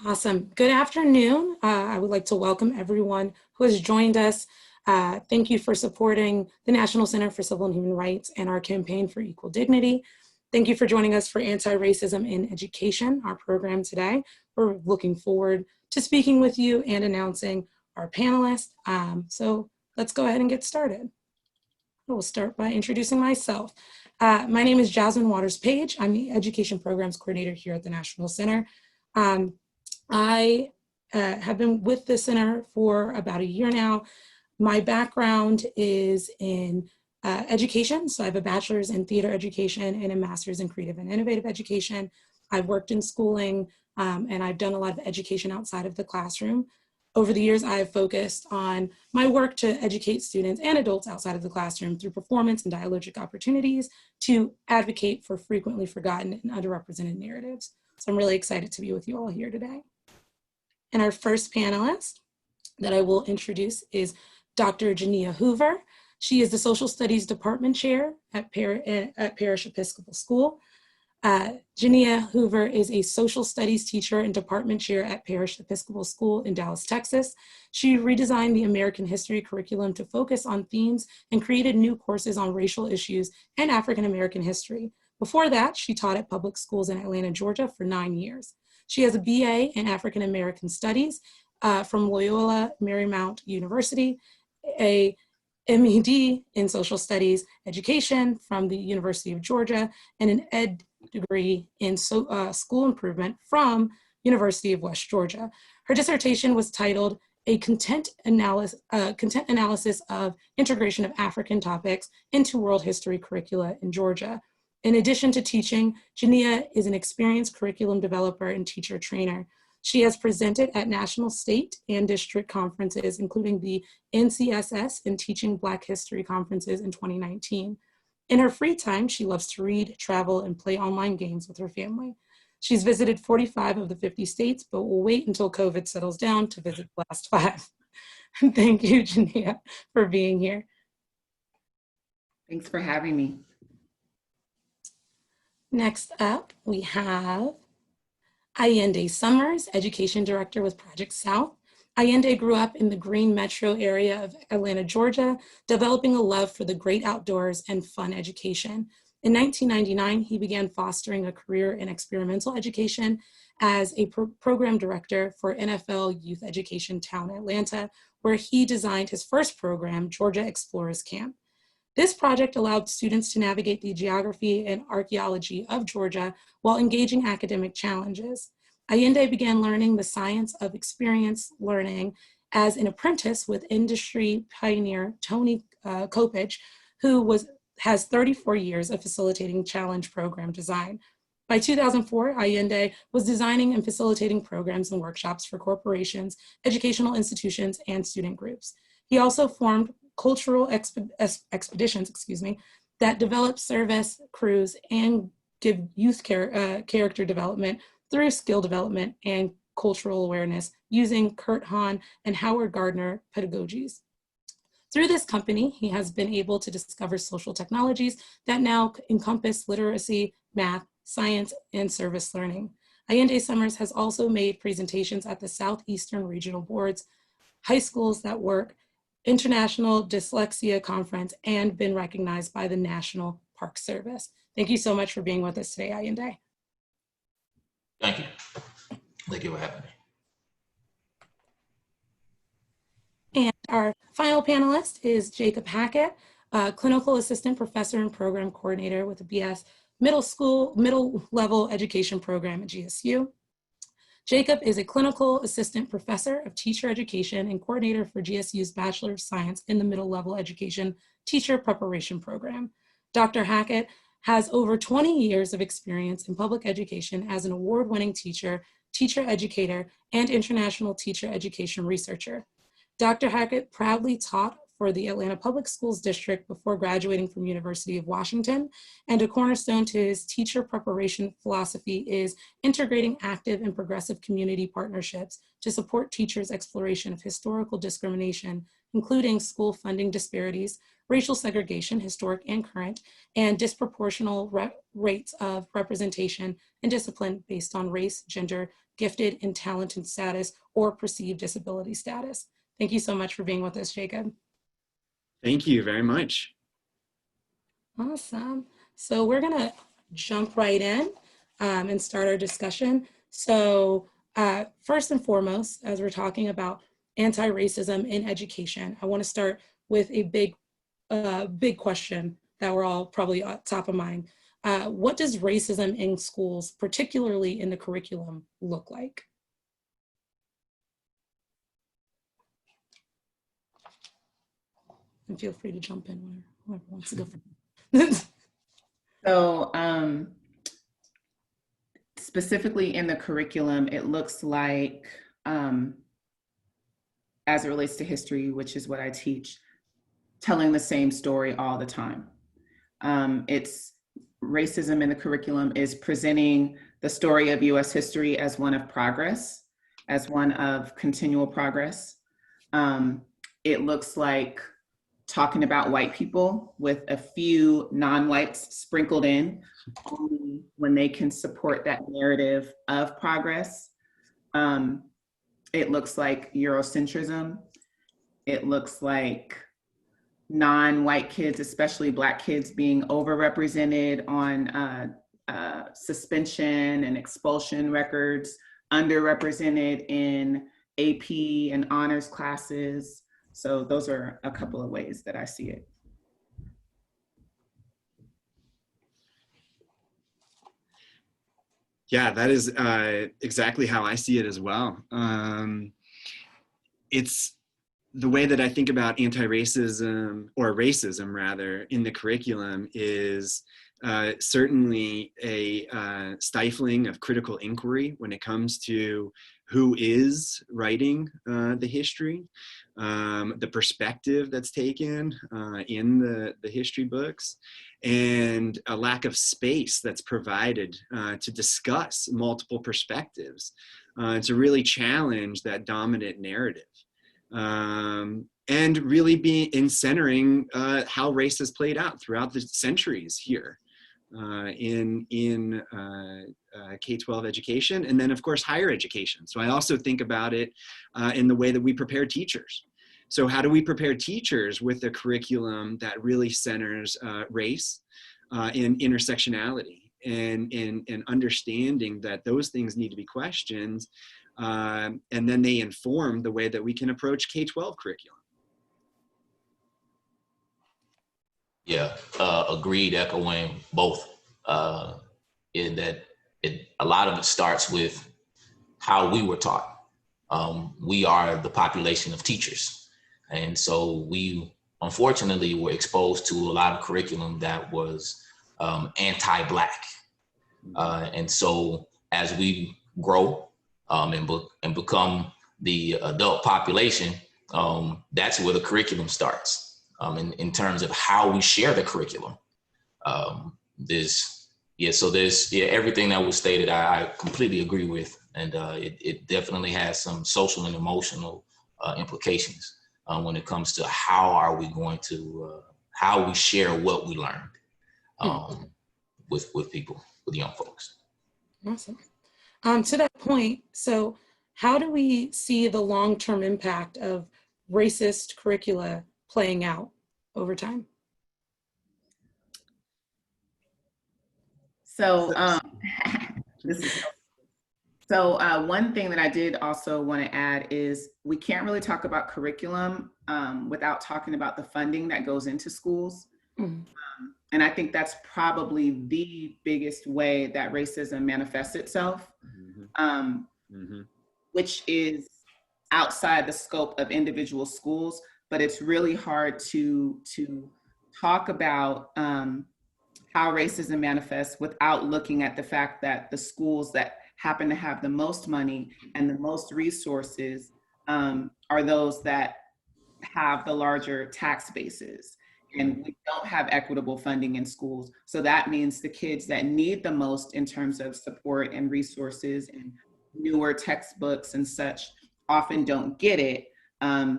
Awesome. Good afternoon. I would like to welcome everyone who has joined us. Thank you for supporting the National Center for Civil and Human Rights and our campaign for equal dignity. Thank you for joining us for Anti-Racism in Education, our program today. We're looking forward to speaking with you and announcing our panelists. So let's go ahead and get started. I will start by introducing myself. My name is Jasmine Waters Page. I'm the Education Programs Coordinator here at the National Center. I have been with the center for about a year now. My background is in education, so I have a bachelor's in theater education and a master's in creative and innovative education. I've worked in schooling and I've done a lot of education outside of the classroom. Over the years, I've focused on my work to educate students and adults outside of the classroom through performance and dialogic opportunities to advocate for frequently forgotten and underrepresented narratives. So I'm really excited to be with you all here today. And our first panelist that I will introduce is Dr. Jania Hoover. She is the Social Studies Department Chair at Parish Episcopal School. Jania Hoover is a Social Studies teacher and Department Chair at Parish Episcopal School in Dallas, Texas. She redesigned the American History curriculum to focus on themes and created new courses on racial issues and African American history. Before that, she taught at public schools in Atlanta, Georgia for 9 years. She has a BA in African American Studies from Loyola Marymount University, a MED in Social Studies Education from the University of Georgia, and an ed degree in school improvement from University of West Georgia. Her dissertation was titled A Content Analysis of Integration of African Topics into World History Curricula in Georgia. In addition to teaching, Jania is an experienced curriculum developer and teacher trainer. She has presented at national, state, and district conferences, including the NCSS and Teaching Black History conferences in 2019. In her free time, she loves to read, travel, and play online games with her family. She's visited 45 of the 50 states, but will wait until COVID settles down to visit the last 5. Thank you, Jania, for being here. Thanks for having me. Next up, we have Ayinde Summers, Education Director with Project South. Ayinde grew up in the Green Metro area of Atlanta, Georgia, developing a love for the great outdoors and fun education. In 1999, he began fostering a career in experimental education as a program director for NFL Youth Education Town Atlanta, where he designed his first program, Georgia Explorers Camp. This project allowed students to navigate the geography and archaeology of Georgia while engaging academic challenges. Ayinde began learning the science of experience learning as an apprentice with industry pioneer Tony Kopich, who has 34 years of facilitating challenge program design. By 2004, Ayinde was designing and facilitating programs and workshops for corporations, educational institutions, and student groups. He also formed cultural expeditions, that develop service crews and give youth character development through skill development and cultural awareness using Kurt Hahn and Howard Gardner pedagogies. Through this company, he has been able to discover social technologies that now encompass literacy, math, science, and service learning. Ayinde Summers has also made presentations at the Southeastern Regional Boards, High Schools That Work, International Dyslexia Conference, and been recognized by the National Park Service. Thank you so much for being with us today, Ayinde. Thank you. Thank you for having me. And our final panelist is Jacob Hackett, Clinical Assistant Professor and Program Coordinator with the BS Middle Level Education Program at GSU. Jacob is a Clinical Assistant Professor of Teacher Education and Coordinator for GSU's Bachelor of Science in the Middle Level Education Teacher Preparation Program. Dr. Hackett has over 20 years of experience in public education as an award-winning teacher, teacher educator, and international teacher education researcher. Dr. Hackett proudly taught for the Atlanta Public Schools District before graduating from University of Washington, and a cornerstone to his teacher preparation philosophy is integrating active and progressive community partnerships to support teachers' exploration of historical discrimination, including school funding disparities, racial segregation, historic and current, and disproportional rates of representation and discipline based on race, gender, gifted and talented status, or perceived disability status. Thank you so much for being with us, Jacob. Thank you very much. Awesome. So we're gonna jump right in and start our discussion. So first and foremost, as we're talking about anti-racism in education, I want to start with a big question that we're all probably top of mind. What does racism in schools, particularly in the curriculum, look like? And feel free to jump in whoever wants to go first. So specifically in the curriculum, it looks like, as it relates to history, which is what I teach, telling the same story all the time. It's racism in the curriculum is presenting the story of US history as one of progress, as one of continual progress. It looks like talking about white people with a few non-whites sprinkled in only when they can support that narrative of progress. It looks like Eurocentrism. It looks like non-white kids, especially Black kids, being overrepresented on suspension and expulsion records, underrepresented in AP and honors classes. So those are a couple of ways that I see it. Yeah, that is exactly how I see it as well. It's the way that I think about anti-racism, or racism rather, in the curriculum is certainly a stifling of critical inquiry when it comes to who is writing the history, the perspective that's taken in the history books, and a lack of space that's provided to discuss multiple perspectives, to really challenge that dominant narrative. And really be in centering how race has played out throughout the centuries here in K-12 education, and then of course higher education. So I also think about it in the way that we prepare teachers. So how do we prepare teachers with a curriculum that really centers race and intersectionality, and understanding that those things need to be questioned, and then they inform the way that we can approach K-12 curriculum. Yeah, agreed, echoing both. In that a lot of it starts with how we were taught. We are the population of teachers. And so we, unfortunately, were exposed to a lot of curriculum that was anti-Black. And so as we grow and become the adult population, that's where the curriculum starts. In terms of how we share the curriculum. Everything that was stated, I completely agree with. And it definitely has some social and emotional implications when it comes to how are we going to, how we share what we learned with people, with young folks. Awesome. To that point, so how do we see the long-term impact of racist curricula playing out over time? So one thing that I did also want to add is we can't really talk about curriculum without talking about the funding that goes into schools. Mm-hmm. And I think that's probably the biggest way that racism manifests itself, which is outside the scope of individual schools. But it's really hard to talk about how racism manifests without looking at the fact that the schools that happen to have the most money and the most resources are those that have the larger tax bases. And we don't have equitable funding in schools. So that means the kids that need the most in terms of support and resources and newer textbooks and such often don't get it.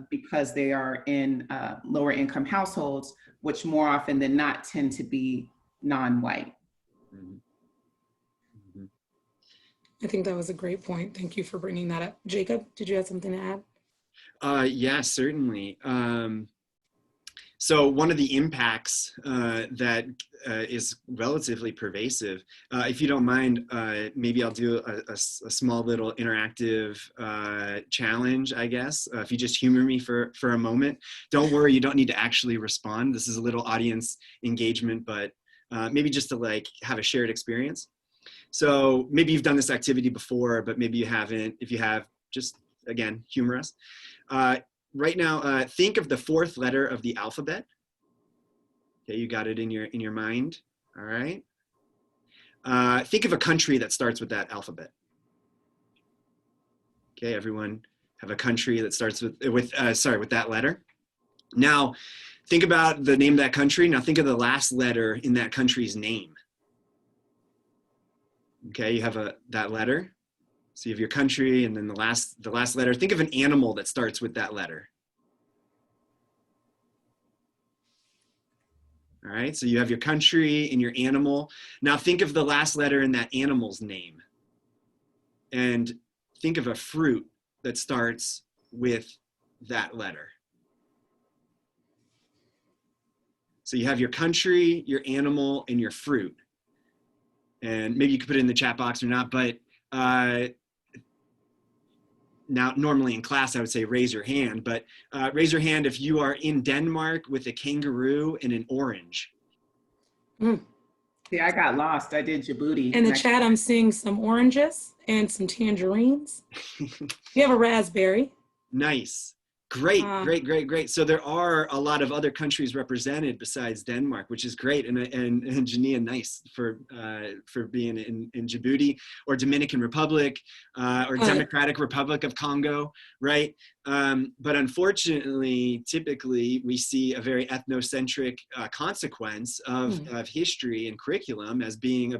Because they are in lower income households, which more often than not tend to be non-white. I think that was a great point. Thank you for bringing that up. Jacob, did you have something to add? Yeah, certainly. So one of the impacts that is relatively pervasive, if you don't mind, maybe I'll do a small little interactive challenge, I guess. If you just humor me for a moment. Don't worry, you don't need to actually respond. This is a little audience engagement, but maybe just to like have a shared experience. So maybe you've done this activity before, but maybe you haven't. If you have, just again, humor us. Right now, think of the fourth letter of the alphabet. Okay, you got it in your mind. All right. Think of a country that starts with that alphabet. Okay, everyone have a country that starts with that letter. Now, think about the name of that country. Now think of the last letter in that country's name. Okay, you have that letter. So you have your country and then the last letter. Think of an animal that starts with that letter. All right, so you have your country and your animal. Now think of the last letter in that animal's name. And think of a fruit that starts with that letter. So you have your country, your animal, and your fruit. And maybe you could put it in the chat box or not, but now, normally in class, I would say raise your hand, but raise your hand if you are in Denmark with a kangaroo and an orange. See, I got lost. I did Djibouti. In the chat, I'm seeing some oranges and some tangerines. You have a raspberry. Nice. Great. So there are a lot of other countries represented besides Denmark, which is great. And Jania, nice for being in Djibouti or Dominican Republic or Democratic Republic of Congo, right? But unfortunately, typically we see a very ethnocentric consequence of history and curriculum as being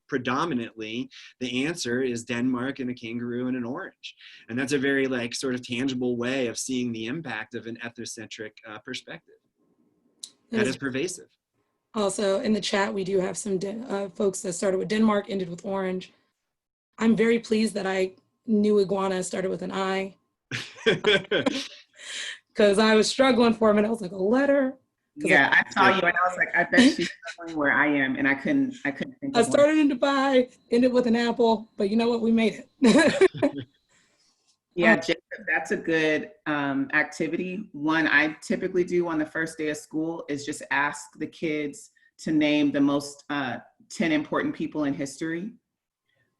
predominantly the answer is Denmark and a kangaroo and an orange. And that's a very like sort of tangible way of seeing the impact of an ethnocentric perspective. That is pervasive. Also in the chat, we do have some folks that started with Denmark, ended with orange. I'm very pleased that I knew iguana started with an I. Because I was struggling for a minute. I was like, a letter? Yeah, I saw you and I was like, I bet she's struggling where I am, and I couldn't think of I started in Dubai, ended with an apple, but you know what? We made it. Yeah, Jacob, that's a good activity. One I typically do on the first day of school is just ask the kids to name the most 10 important people in history.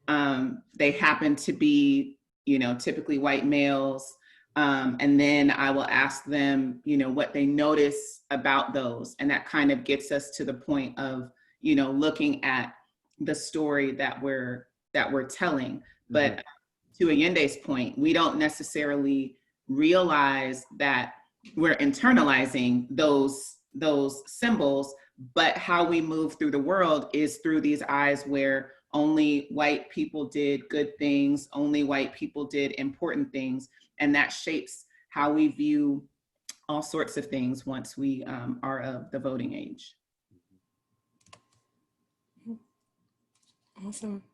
They happen to be, typically white males. And then I will ask them, what they notice about those. And that kind of gets us to the point of, looking at the story that we're telling. But to Ayinde's point, we don't necessarily realize that we're internalizing those symbols, but how we move through the world is through these eyes where only white people did good things, only white people did important things. And that shapes how we view all sorts of things once we are of the voting age. Awesome.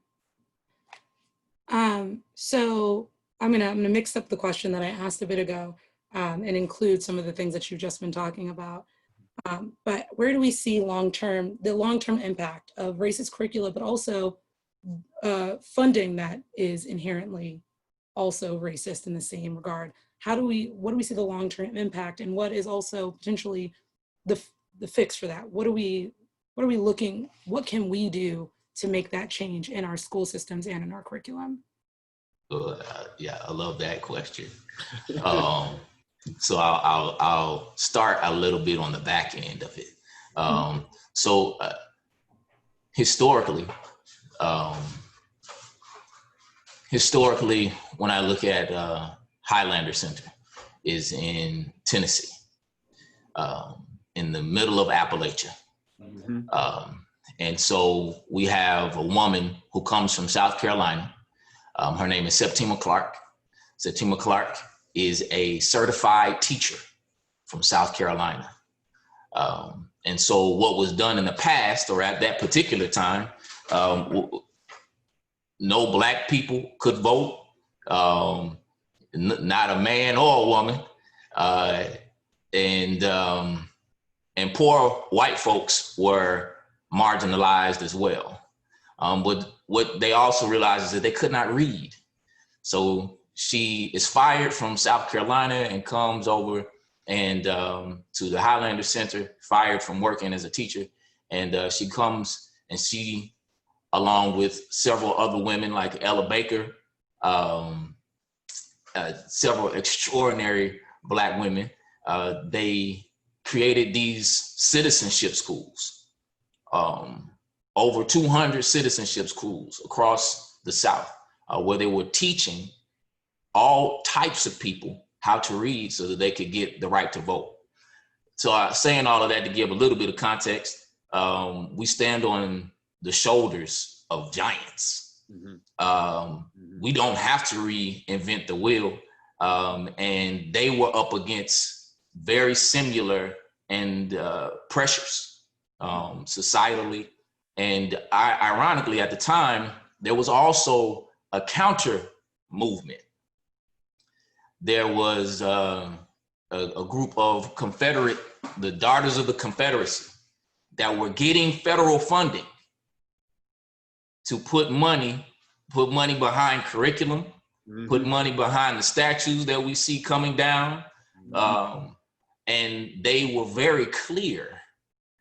So I'm gonna mix up the question that I asked a bit ago and include some of the things that you've just been talking about. But where do we see the long-term impact of racist curricula, but also funding that is inherently also racist in the same regard? What do we see the long-term impact, and what is also potentially the fix for that? What can we do to make that change in our school systems and in our curriculum? Yeah, I love that question. So I'll start a little bit on the back end of it. So historically, when I look at Highlander Center, is in Tennessee, in the middle of Appalachia. And so we have a woman who comes from South Carolina. Her name is Septima Clark. Septima Clark is a certified teacher from South Carolina. And so what was done in the past, or at that particular time, no Black people could vote, not a man or a woman, and poor white folks were marginalized as well. But what they also realized is that they could not read. So she is fired from South Carolina and comes over and to the Highlander Center, fired from working as a teacher. And she comes and she, along with several other women like Ella Baker, several extraordinary Black women, they created these citizenship schools, over 200 citizenship schools across the South, where they were teaching all types of people how to read so that they could get the right to vote. So saying all of that to give a little bit of context, we stand on the shoulders of giants. We don't have to reinvent the wheel. And they were up against very similar and pressures societally. And ironically, at the time, there was also a counter movement. There was a group of the Daughters of the Confederacy, that were getting federal funding to put money behind curriculum, put money behind the statues that we see coming down. And they were very clear,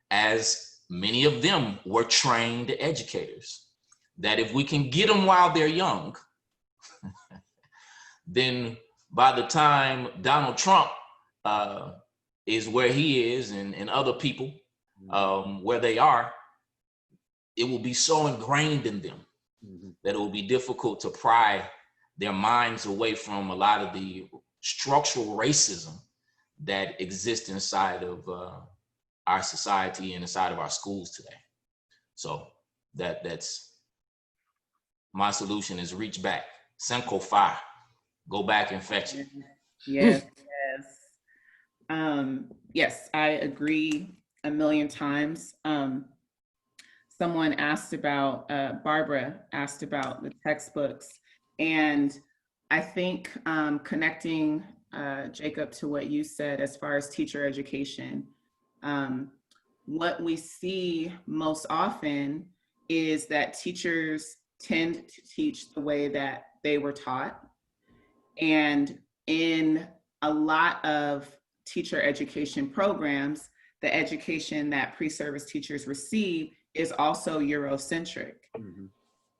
as many of them were trained educators, that if we can get them while they're young, then by the time Donald Trump is where he is and other people where they are, it will be so ingrained in them that it will be difficult to pry their minds away from a lot of the structural racism that exists inside of our society and inside of our schools today. So that's my solution, is reach back. Senko Fa, go back and fetch it. Yes, yes. Yes, I agree a million times. Someone asked about, Barbara asked about the textbooks. And I think connecting, Jacob, to what you said as far as teacher education, what we see most often is that teachers tend to teach the way that they were taught. And in a lot of teacher education programs, the education that pre-service teachers receive is also Eurocentric.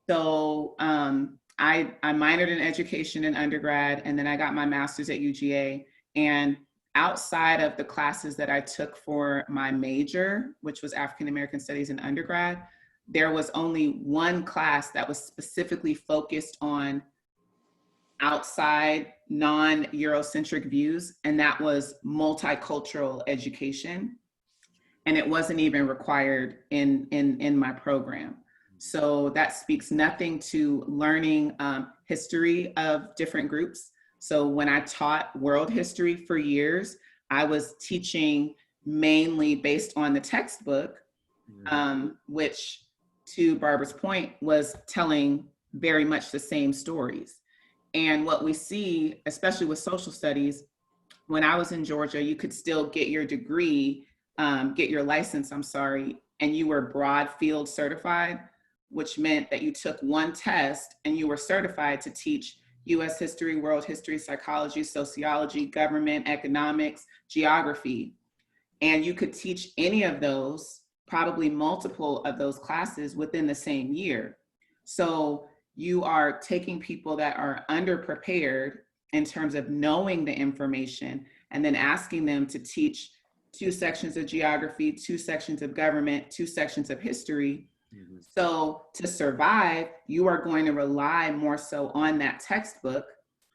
So I minored in education in undergrad, and then I got my master's at UGA. And outside of the classes that I took for my major, which was African American Studies in undergrad, there was only one class that was specifically focused on outside non-Eurocentric views, and that was multicultural education. And it wasn't even required in my program. So that speaks nothing to learning history of different groups. So when I taught world history for years, I was teaching mainly based on the textbook, which, to Barbara's point, was telling very much the same stories. And what we see, especially with social studies, when I was in Georgia, you could still get your degree, get your license, and you were broad field certified, which meant that you took one test and you were certified to teach US history, world history, psychology, sociology, government, economics, geography. And you could teach any of those, probably multiple of those classes within the same year. So you are taking people that are underprepared in terms of knowing the information and then asking them to teach 2 sections of geography, 2 sections of government, 2 sections of history. So to survive, you are going to rely more so on that textbook.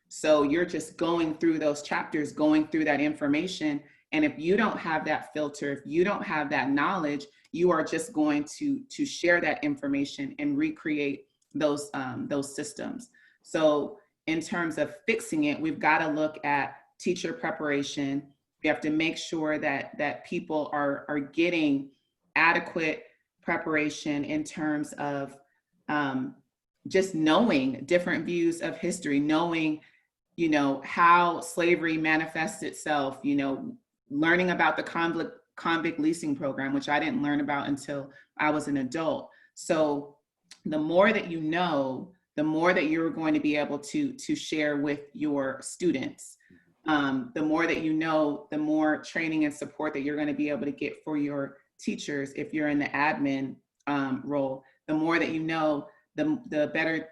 So you're just going through those chapters, going through that information. And if you don't have that filter, if you don't have that knowledge, you are just going to share that information and recreate those systems. So in terms of fixing it, we've got to look at teacher preparation, We have to make sure that people are getting adequate preparation in terms of just knowing different views of history, knowing, you know, how slavery manifests itself, you know, learning about the convict leasing program, which I didn't learn about until I was an adult. So the more that you know, the more that you're going to be able to share with your students. The more that you know, the more training and support that you're going to be able to get for your teachers if you're in the admin role. The more that you know, the better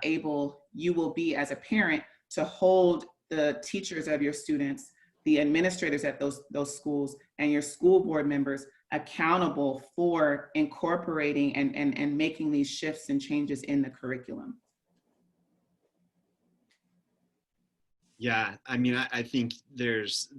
able you will be as a parent to hold the teachers of your students, the administrators at those schools, and your school board members accountable for incorporating and making these shifts and changes in the curriculum. Yeah, I mean, I think there's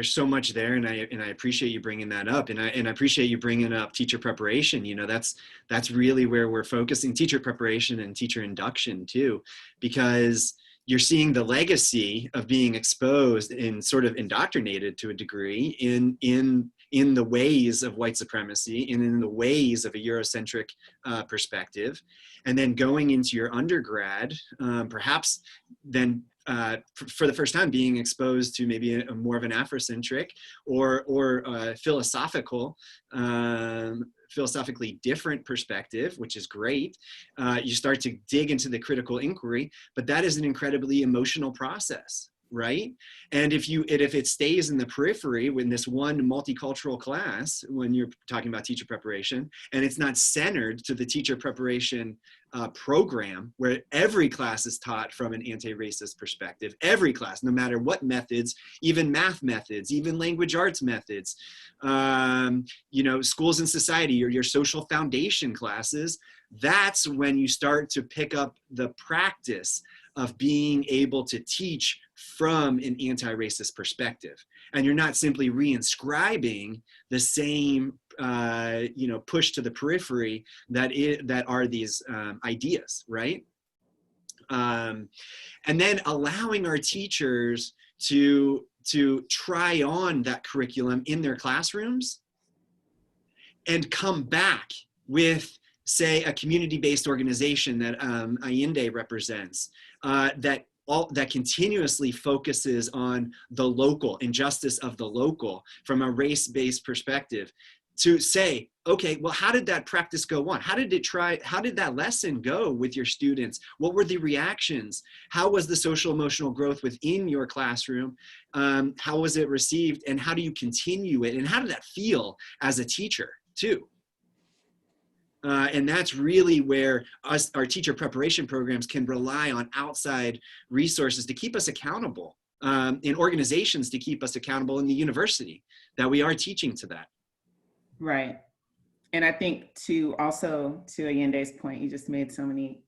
so much there, and I appreciate you bringing that up, and I appreciate you bringing up teacher preparation. You know, that's really where we're focusing, teacher preparation and teacher induction too, because you're seeing the legacy of being exposed and sort of indoctrinated to a degree in the ways of white supremacy and in the ways of a Eurocentric perspective. And then going into your undergrad, perhaps then for the first time being exposed to maybe a more of an Afrocentric or philosophically different perspective, which is great. You start to dig into the critical inquiry, but that is an incredibly emotional process, right? And if it stays in the periphery in this one multicultural class, when you're talking about teacher preparation, and it's not centered to the teacher preparation program, where every class is taught from an anti-racist perspective, every class, no matter what methods, even math methods, even language arts methods, you know, schools and society, or your social foundation classes, that's when you start to pick up the practice of being able to teach from an anti-racist perspective. And you're not simply reinscribing the same, you know, push to the periphery that are these ideas, right? And then allowing our teachers to try on that curriculum in their classrooms and come back with, say, a community-based organization that Ayinde represents, that continuously focuses on the local, injustice of the local from a race-based perspective, to say, okay, well, how did that practice go on? How did that lesson go with your students? What were the reactions? How was the social emotional growth within your classroom? How was it received? And how do you continue it? And how did that feel as a teacher too? And that's really where our teacher preparation programs can rely on outside resources to keep us accountable, in organizations to keep us accountable, in the university, that we are teaching to that. Right. And I think to Ayinde's point, you just made so many,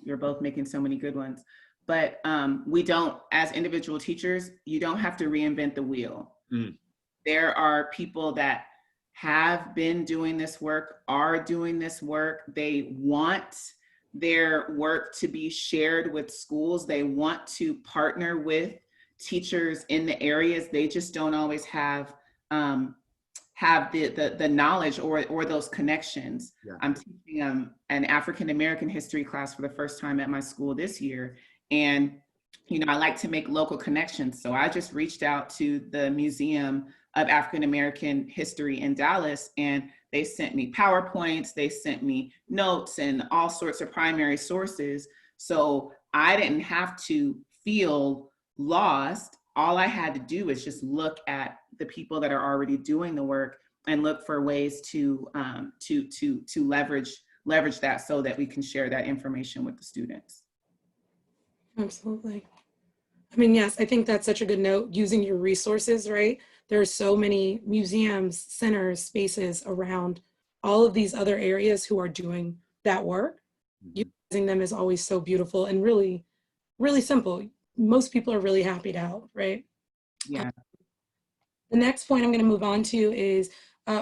you're both making so many good ones, but we don't, as individual teachers, you don't have to reinvent the wheel. Mm. There are people that have been doing this work, are doing this work. They want their work to be shared with schools. They want to partner with teachers in the areas. They just don't always have the knowledge or those connections. Yeah. I'm teaching an African-American history class for the first time at my school this year. And, you know, I like to make local connections. So I just reached out to the Museum of African-American History in Dallas, and they sent me PowerPoints, they sent me notes and all sorts of primary sources. So I didn't have to feel lost. All I had to do is just look at the people that are already doing the work and look for ways to leverage that so that we can share that information with the students. Absolutely. I mean, yes, I think that's such a good note, using your resources, right? There are so many museums, centers, spaces around all of these other areas who are doing that work. Using them is always so beautiful and really, really simple. Most people are really happy to help, right? Yeah. The next point I'm going to move on to is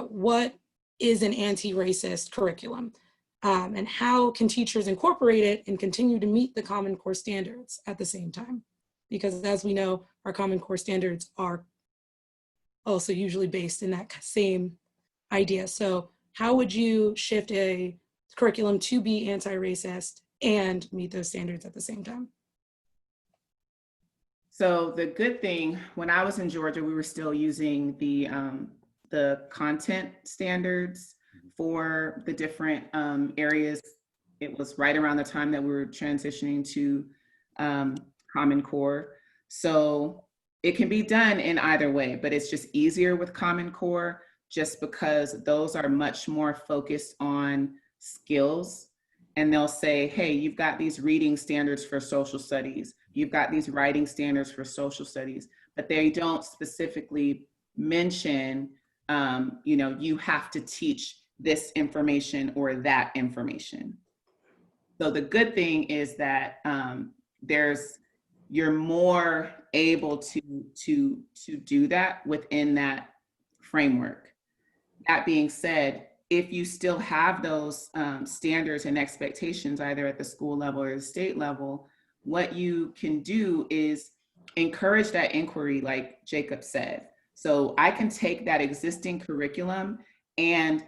what is an anti-racist curriculum? And how can teachers incorporate it and continue to meet the Common Core standards at the same time? Because as we know, our Common Core standards are also usually based in that same idea. So how would you shift a curriculum to be anti-racist and meet those standards at the same time? So the good thing, when I was in Georgia, we were still using the content standards for the different areas. It was right around the time that we were transitioning to Common Core. So it can be done in either way, but it's just easier with Common Core just because those are much more focused on skills. And they'll say, hey, you've got these reading standards for social studies. You've got these writing standards for social studies, but they don't specifically mention, you have to teach this information or that information. So the good thing is that you're more able to do that within that framework. That being said, if you still have those standards and expectations, either at the school level or the state level, what you can do is encourage that inquiry, like Jacob said. So I can take that existing curriculum and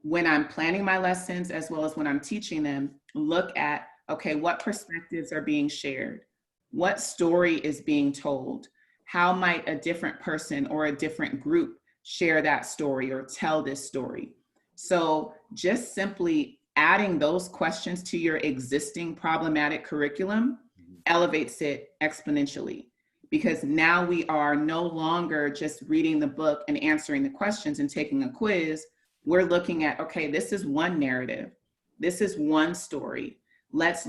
when I'm planning my lessons, as well as when I'm teaching them, look at, okay, what perspectives are being shared? What story is being told? How might a different person or a different group share that story or tell this story? So just simply adding those questions to your existing problematic curriculum elevates it exponentially, because now we are no longer just reading the book and answering the questions and taking a quiz. We're looking at, okay, this is one narrative. This is one story. Let's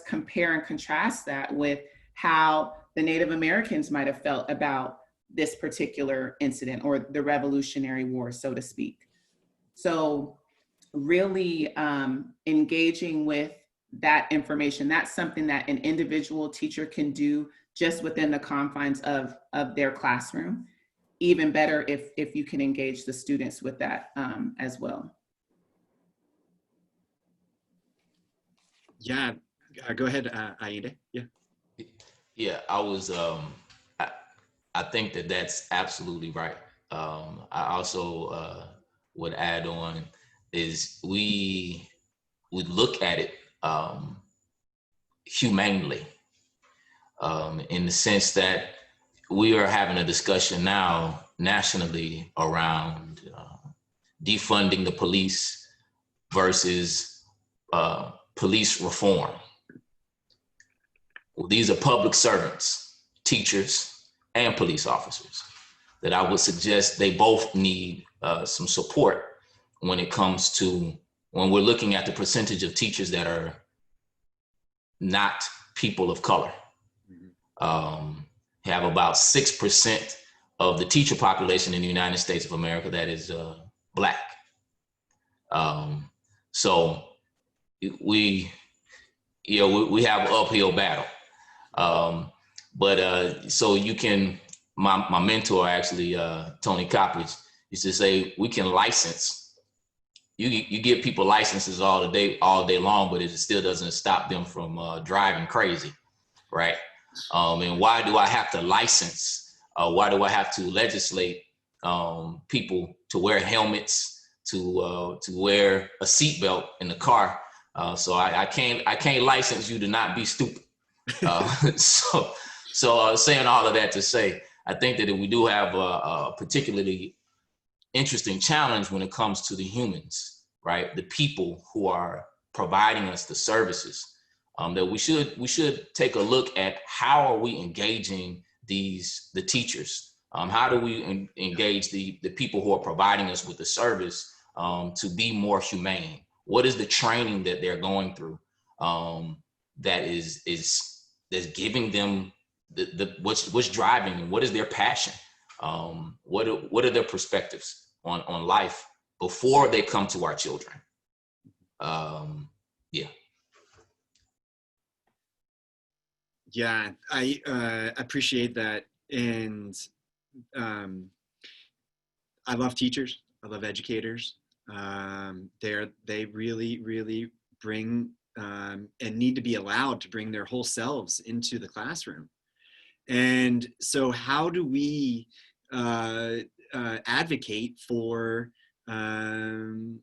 compare and contrast that with how the Native Americans might have felt about this particular incident or the Revolutionary War, so to speak. So really engaging with that information, that's something that an individual teacher can do just within the confines of their classroom. Even better if you can engage the students with that as well. Yeah, go ahead, Ayinde. Yeah. Yeah, I think that's absolutely right. I also would add on is we look at it humanely, in the sense that we are having a discussion now nationally around defunding the police versus police reform. Well, these are public servants, teachers, and police officers that I would suggest they both need some support when it comes to, when we're looking at the percentage of teachers that are not people of color. Have about 6% of the teacher population in the United States of America that is Black. So we have an uphill battle. So you can, my mentor actually, Tony Coppedge, used to say, we can license. You give people licenses all day long, but it still doesn't stop them from driving crazy, right? And why do I have to license? Why do I have to legislate people to wear helmets, to wear a seatbelt in the car? So I can't license you to not be stupid. So saying all of that to say, I think that we do have a particularly interesting challenge when it comes to the humans, right? The people who are providing us the services. That we should take a look at how are we engaging the teachers? How do we engage the people who are providing us with the service to be more humane? What is the training that they're going through that's giving them what's driving them? What is their passion? What are their perspectives on life before they come to our children? Yeah, I appreciate that. And I love teachers. I love educators. They really, really bring and need to be allowed to bring their whole selves into the classroom. And so how do we advocate for an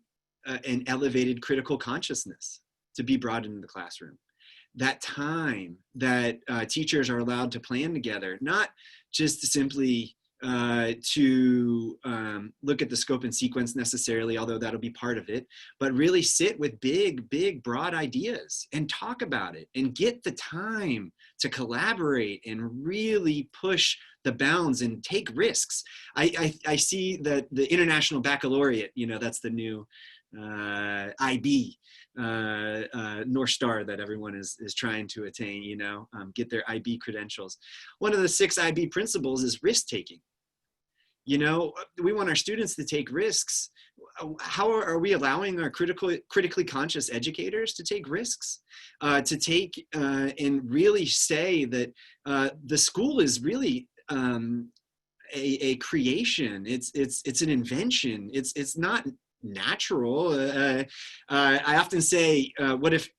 elevated critical consciousness to be brought into the classroom. That time that teachers are allowed to plan together, not just simply to look at the scope and sequence necessarily, although that'll be part of it, but really sit with big, broad ideas and talk about it and get the time to collaborate and really push the bounds and take risks. I see that the International Baccalaureate, that's the new IB, North Star that everyone is trying to attain, get their IB credentials. One of the 6 IB principles is risk taking. We want our students to take risks. How are we allowing our critically conscious educators to take risks, to take and really say that the school is really a creation. It's an invention. It's not natural. I often say, what if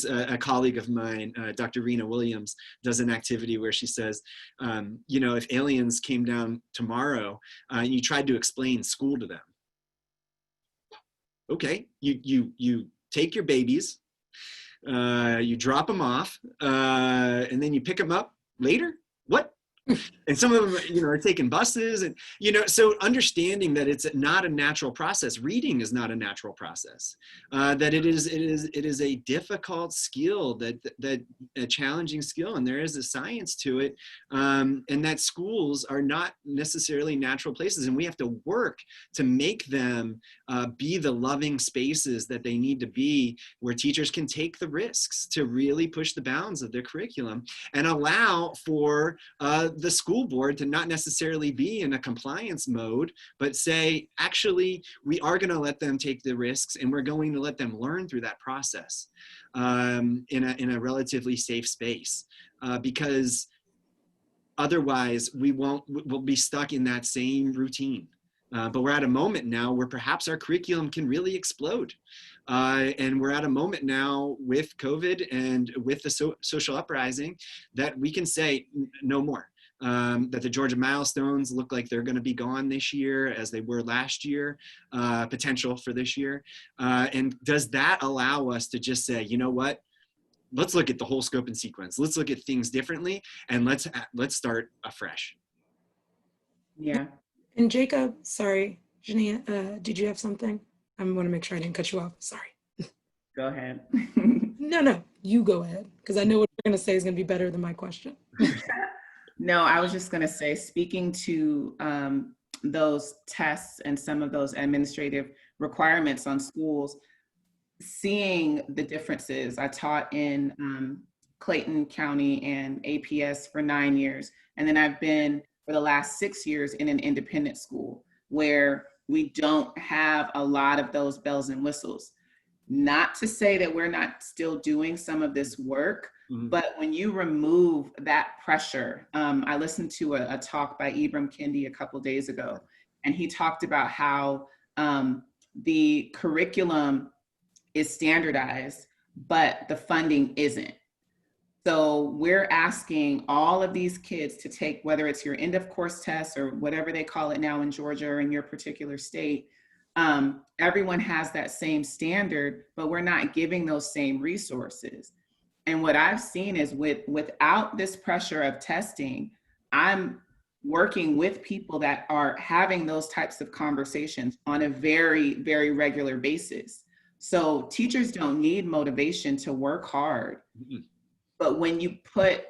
a colleague of mine, Dr. Rena Williams, does an activity where she says, if aliens came down tomorrow and you tried to explain school to them, okay, you take your babies, you drop them off, and then you pick them up later? What? And some of them, are taking buses, and so understanding that it's not a natural process. Reading is not a natural process. That it is a difficult skill, that a challenging skill, and there is a science to it. And that schools are not necessarily natural places, and we have to work to make them be the loving spaces that they need to be, where teachers can take the risks to really push the bounds of their curriculum and allow for the school board to not necessarily be in a compliance mode, but say, actually, we are going to let them take the risks, and we're going to let them learn through that process in a relatively safe space, because otherwise we'll be stuck in that same routine. But we're at a moment now where perhaps our curriculum can really explode. And we're at a moment now with COVID and with the social uprising that we can say no more. That the Georgia milestones look like they're going to be gone this year, as they were last year, potential for this year. And does that allow us to just say, you know what? Let's look at the whole scope and sequence. Let's look at things differently, and let's start afresh. Yeah. And Jacob, sorry, Jania, did you have something? I want to make sure I didn't cut you off. Sorry. Go ahead. No, you go ahead, because I know what you're going to say is going to be better than my question. No, I was just going to say, speaking to those tests and some of those administrative requirements on schools, seeing the differences. I taught in Clayton County and APS for 9 years. And then I've been for the last 6 years in an independent school where we don't have a lot of those bells and whistles. Not to say that we're not still doing some of this work, but when you remove that pressure, I listened to a talk by Ibram Kendi a couple of days ago, and he talked about how the curriculum is standardized, but the funding isn't. So we're asking all of these kids to take, whether it's your end of course test or whatever they call it now in Georgia or in your particular state, everyone has that same standard, but we're not giving those same resources. And what I've seen is without this pressure of testing, I'm working with people that are having those types of conversations on a very, very regular basis. So teachers don't need motivation to work hard. But when you put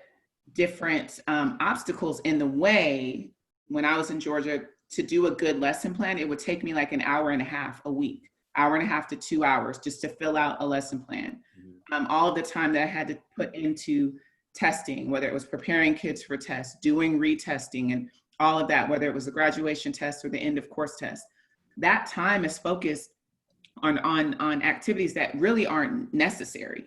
different obstacles in the way, when I was in Georgia, to do a good lesson plan, it would take me like an hour and a half a week, hour and a half to 2 hours just to fill out a lesson plan. All of the time that I had to put into testing, whether it was preparing kids for tests, doing retesting and all of that, whether it was the graduation test or the end of course test, that time is focused on activities that really aren't necessary.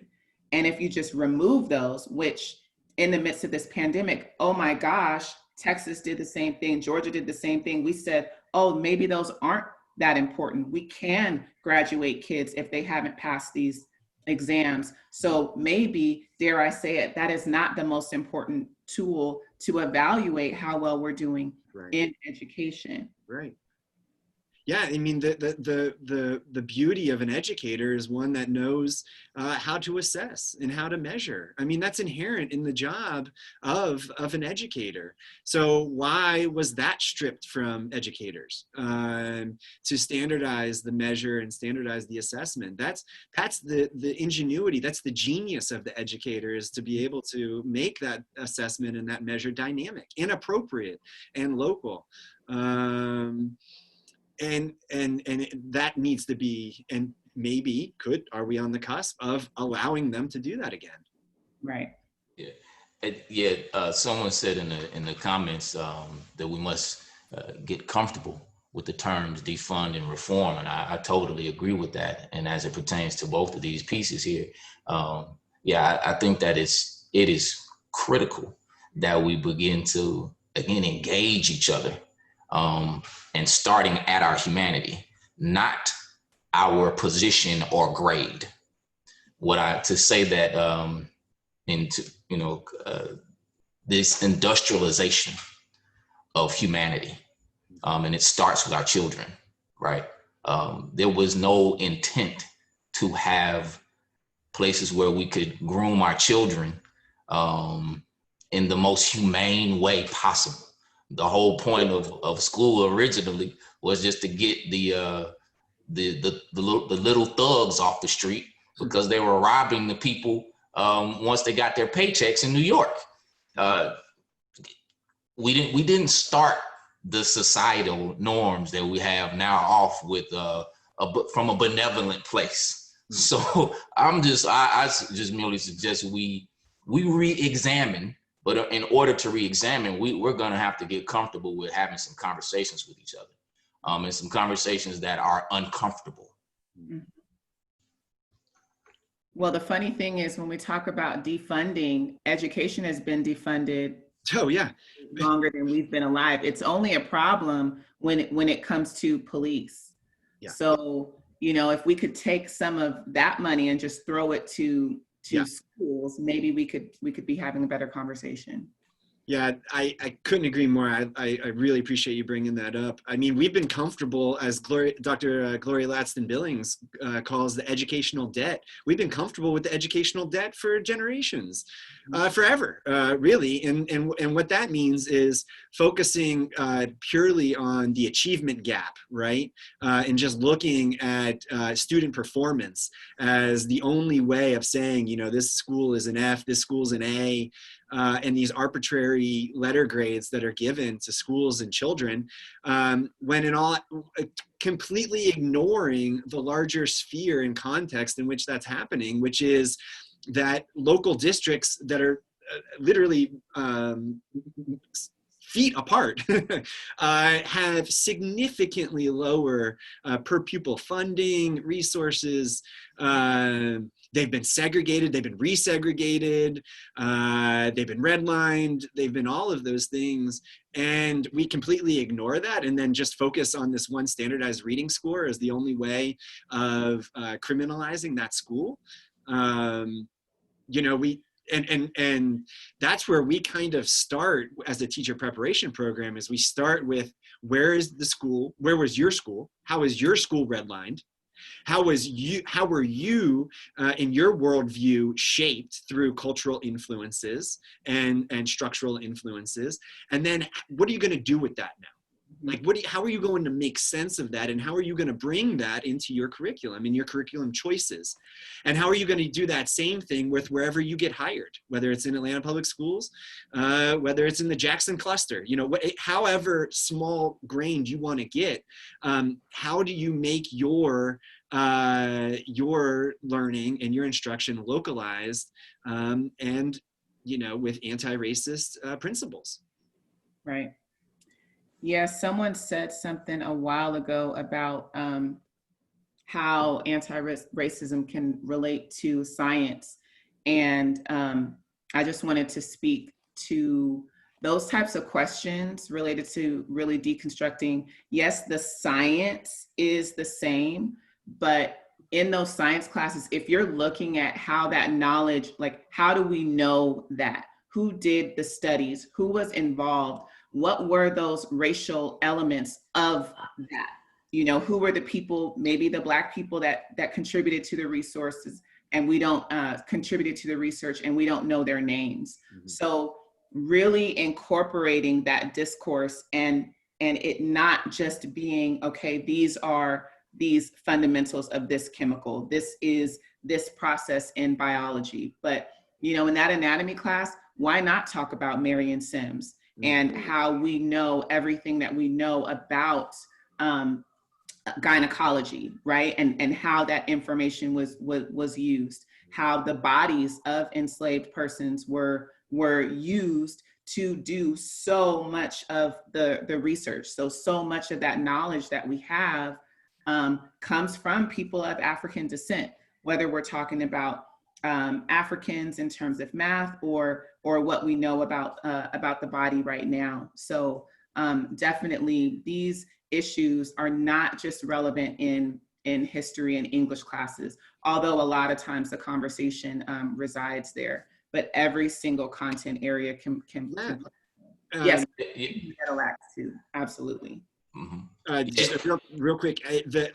And if you just remove those, which in the midst of this pandemic, oh my gosh, Texas did the same thing, Georgia did the same thing. We said, oh, maybe those aren't that important. We can graduate kids if they haven't passed these exams. So maybe, dare I say it, that is not the most important tool to evaluate how well we're doing in education. Right. Yeah, I mean, the beauty of an educator is one that knows how to assess and how to measure. I mean, that's inherent in the job of an educator. So why was that stripped from educators to standardize the measure and standardize the assessment? That's the ingenuity, that's the genius of the educator, is to be able to make that assessment and that measure dynamic and appropriate and local. And that needs to be, and maybe are we on the cusp of allowing them to do that again? Right. Yeah. Someone said in the comments that we must get comfortable with the terms defund and reform, and I totally agree with that. And as it pertains to both of these pieces here, I think that it is critical that we begin to again engage each other. And starting at our humanity, not our position or grade. To say that this industrialization of humanity, and it starts with our children, right? There was no intent to have places where we could groom our children in the most humane way possible. The whole point of school originally was just to get the little thugs off the street, because they were robbing the people once they got their paychecks in New York. We didn't start the societal norms that we have now off with from a benevolent place. So I just merely suggest we re-examine. But in order to re-examine, we're going to have to get comfortable with having some conversations with each other, and some conversations that are uncomfortable. Well, the funny thing is, when we talk about defunding, education has been defunded. Oh yeah, longer than we've been alive. It's only a problem when it comes to police. Yeah. So if we could take some of that money and just throw it to schools, maybe we could be having a better conversation. Yeah, I couldn't agree more. I really appreciate you bringing that up. I mean, we've been comfortable, as Dr. Gloria Ladson-Billings calls the educational debt. We've been comfortable with the educational debt for generations, forever, really. And what that means is focusing purely on the achievement gap, right? And just looking at student performance as the only way of saying, this school is an F, this school's an A. And these arbitrary letter grades that are given to schools and children, when in all, completely ignoring the larger sphere and context in which that's happening, which is that local districts that are literally feet apart have significantly lower per pupil funding, resources. They've been segregated, they've been resegregated, they've been redlined, they've been all of those things. And we completely ignore that and then just focus on this one standardized reading score as the only way of criminalizing that school. And that's where we kind of start as a teacher preparation program, is we start with, where is the school? Where was your school? How is your school redlined? How were you in your worldview shaped through cultural influences and structural influences? And then what are you going to do with that now? Like, how are you going to make sense of that? And how are you going to bring that into your curriculum and your curriculum choices? And how are you going to do that same thing with wherever you get hired, whether it's in Atlanta Public Schools, whether it's in the Jackson cluster, however small grained you want to get, how do you make your learning and your instruction localized and, with anti-racist principles? Right. Yeah, someone said something a while ago about how anti-racism can relate to science. And I just wanted to speak to those types of questions related to really deconstructing. Yes, the science is the same, but in those science classes, if you're looking at how that knowledge, like, how do we know that? Who did the studies? Who was involved? what were those racial elements of that? You know, who were the people, maybe the Black people that contributed to the resources, and we don't contributed to the research, and we don't know their names. Mm-hmm. So really incorporating that discourse, and it not just being, okay, these are these fundamentals of this chemical, this is this process in biology. But, you know, in that anatomy class, why not talk about Marion Sims and how we know everything that we know about gynecology, right? And how that information was used, how the bodies of enslaved persons were used to do so much of the research. So much of that knowledge that we have comes from people of African descent, whether we're talking about Africans in terms of math or what we know about the body right now. So definitely these issues are not just relevant in history and English classes, although a lot of times the conversation resides there, but every single content area can yes, too. Absolutely. Mm-hmm. Just real quick,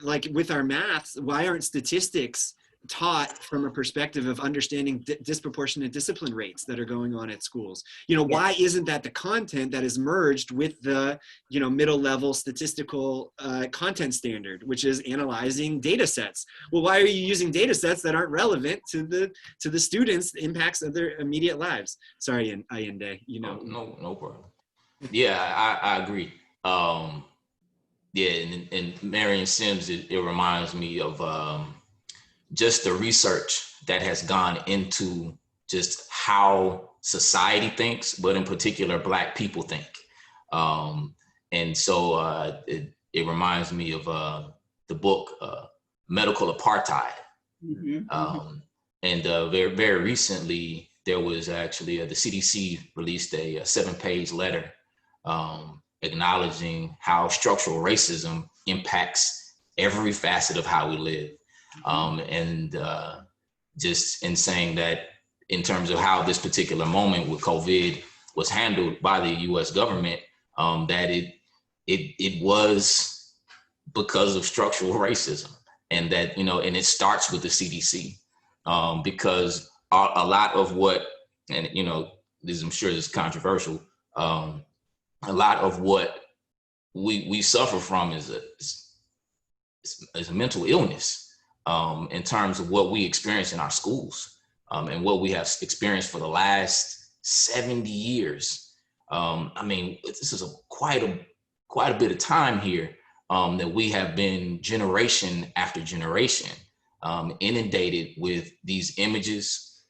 like with our maths, why aren't statistics taught from a perspective of understanding disproportionate discipline rates that are going on at schools? You know, why isn't that the content that is merged with the, you know, middle level statistical content standard, which is analyzing data sets? Well, why are you using data sets that aren't relevant to the students' impacts of their immediate lives? Sorry, Ayinde, you know. No problem. Yeah, I agree. Yeah, and Marion Sims, it reminds me of just the research that has gone into just how society thinks, but in particular, Black people think. And so it reminds me of the book, Medical Apartheid. Mm-hmm. And very, very recently, there was actually, the CDC released a 7-page letter acknowledging how structural racism impacts every facet of how we live. And just in saying that in terms of how this particular moment with COVID was handled by the US government, that it was because of structural racism, and that, you know, and it starts with the CDC, because a lot of what, and, you know, this, I'm sure is controversial, a lot of what we suffer from is a mental illness, in terms of what we experience in our schools, and what we have experienced for the last 70 years. I mean, this is quite a bit of time here, that we have been generation after generation inundated with these images,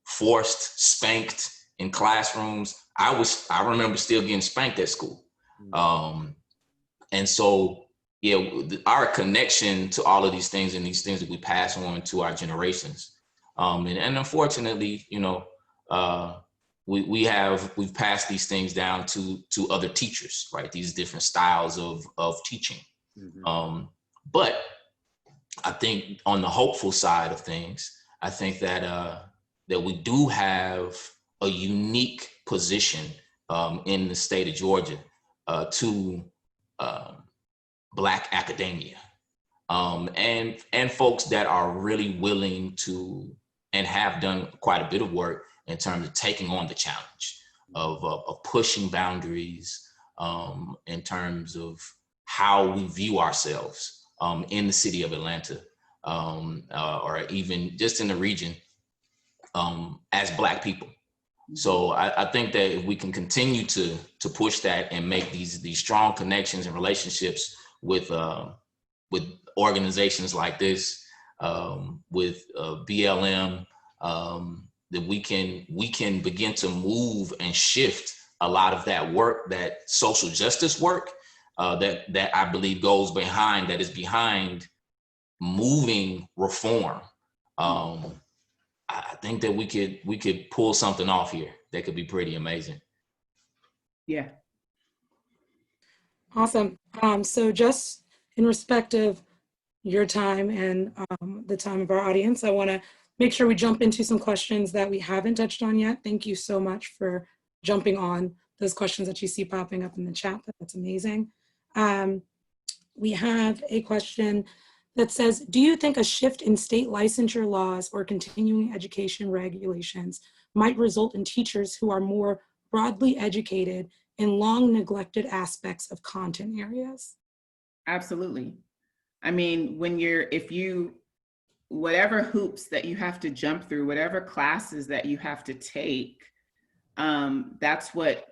forced, spanked in classrooms. I remember still getting spanked at school. And so, yeah, our connection to all of these things and these things that we pass on to our generations. And unfortunately, you know, we've passed these things down to other teachers, right? These different styles of teaching. Mm-hmm. But I think on the hopeful side of things, I think that we do have a unique position in the state of Georgia to Black academia, and folks that are really willing to and have done quite a bit of work in terms of taking on the challenge of pushing boundaries, in terms of how we view ourselves in the city of Atlanta, or even just in the region, as Black people. So I think that if we can continue to push that and make these strong connections and relationships with organizations like this, with BLM, that we can begin to move and shift a lot of that work, that social justice work, that I believe is behind moving reform. I think that we could pull something off here that could be pretty amazing. Yeah. Awesome. So just in respect of your time and the time of our audience, I want to make sure we jump into some questions that we haven't touched on yet. Thank you so much for jumping on those questions that you see popping up in the chat. That's amazing. We have a question that says, do you think a shift in state licensure laws or continuing education regulations might result in teachers who are more broadly educated in long neglected aspects of content areas? Absolutely. I mean, whatever hoops that you have to jump through, whatever classes that you have to take, that's what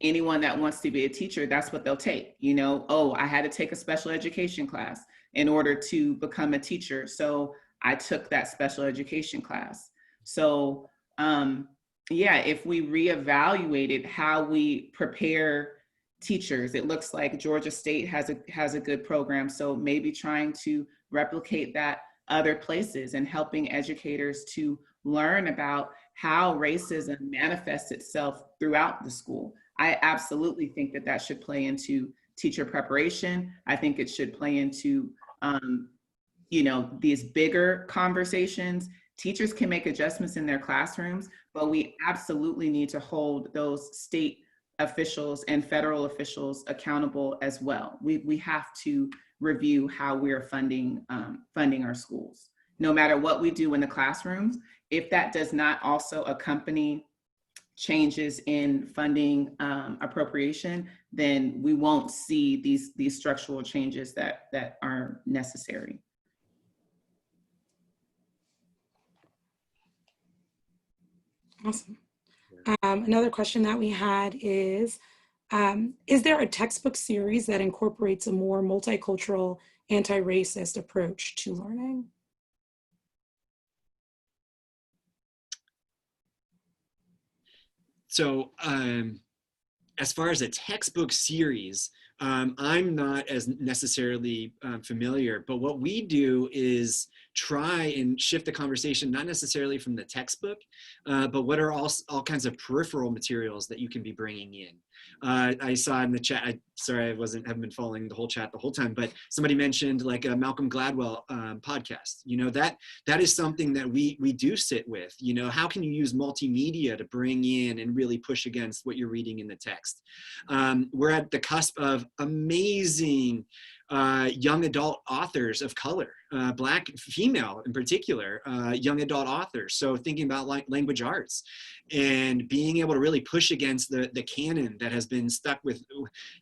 anyone that wants to be a teacher, that's what they'll take. You know, oh, I had to take a special education class in order to become a teacher, so I took that special education class. So yeah, if we reevaluated how we prepare teachers, it looks like Georgia State has a good program. So maybe trying to replicate that other places and helping educators to learn about how racism manifests itself throughout the school. I absolutely think that that should play into teacher preparation. I think it should play into, you know, these bigger conversations. Teachers can make adjustments in their classrooms, but we absolutely need to hold those state officials and federal officials accountable as well. We have to review how we're funding our schools. No matter what we do in the classrooms, if that does not also accompany changes in funding appropriation, then we won't see these structural changes that are necessary. Awesome. Another question that we had is there a textbook series that incorporates a more multicultural, anti-racist approach to learning? So as far as a textbook series, I'm not as necessarily familiar, but what we do is try and shift the conversation, not necessarily from the textbook, but what are all kinds of peripheral materials that you can be bringing in. I saw in the chat, sorry, I haven't been following the whole chat the whole time, but somebody mentioned like a Malcolm Gladwell podcast. You know, that is something that we do sit with. You know, how can you use multimedia to bring in and really push against what you're reading in the text? We're at the cusp of amazing young adult authors of color, Black, female in particular, young adult authors. So thinking about language arts and being able to really push against the canon that has been stuck with,